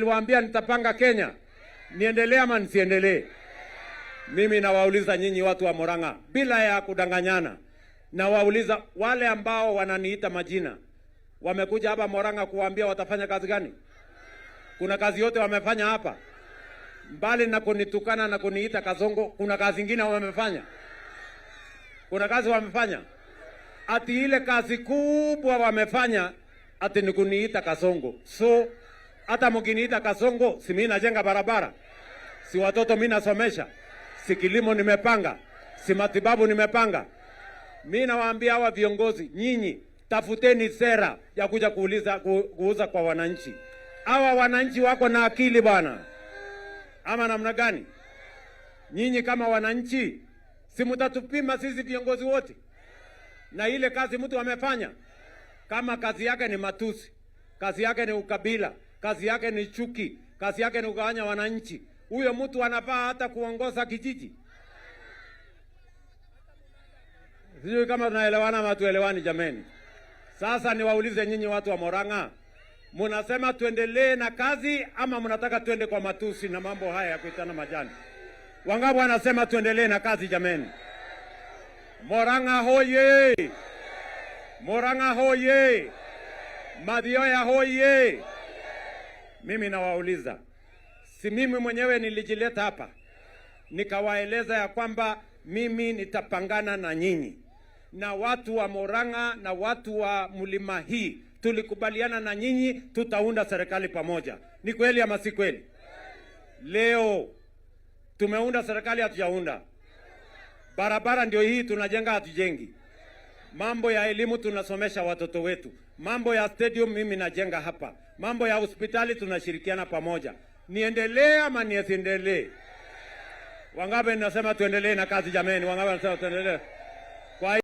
Niliwaambia nitapanga Kenya. Niendelee ama nisiendelee? Mimi nawauliza nyinyi watu wa Murang'a bila ya kudanganyana. Nawauliza wale ambao wananiita majina. Wamekuja hapa Murang'a kuambia watafanya kazi gani? Kuna kazi yote wamefanya hapa? Mbali na kunitukana na kuniita Kasongo, kuna kazi nyingine wamefanya? Kuna kazi wamefanya? Ati ile kazi kubwa wamefanya ati ni kuniita Kasongo. So hata mkiniita Kasongo, si mimi najenga barabara, si watoto mimi nasomesha, si kilimo nimepanga, si matibabu nimepanga. Mimi nawaambia hawa viongozi, nyinyi tafuteni sera ya kuja kuuza kwa wananchi. Hawa wananchi wako na akili bwana, ama namna gani? Nyinyi kama wananchi, si mtatupima sisi viongozi wote na ile kazi mtu amefanya? Kama kazi yake ni matusi, kazi yake ni ukabila, kazi yake ni chuki, kazi yake ni kugawanya wananchi, huyo mtu anafaa hata kuongoza kijiji? Sijui kama tunaelewana ama tuelewani jameni. Sasa niwaulize nyinyi watu wa Murang'a, munasema tuendelee na kazi ama mnataka tuende kwa matusi na mambo haya ya kuitana majani? Wangapi wanasema tuendelee na kazi jameni? Murang'a hoye! Murang'a hoye! Mathioya hoye! Mimi nawauliza, si mimi mwenyewe nilijileta hapa nikawaeleza ya kwamba mimi nitapangana na nyinyi na watu wa Murang'a na watu wa mlima hii, tulikubaliana na nyinyi tutaunda serikali pamoja. Ni kweli ama si kweli? Leo tumeunda serikali, hatujaunda. Barabara ndio hii tunajenga, hatujengi. Mambo ya elimu tunasomesha watoto wetu. Mambo ya stadium mimi najenga hapa. Mambo ya hospitali tunashirikiana pamoja. Niendelee ama nisiendelee? Wangapi nasema tuendelee na kazi jameni? Wangapi nasema tuendelee? Kwa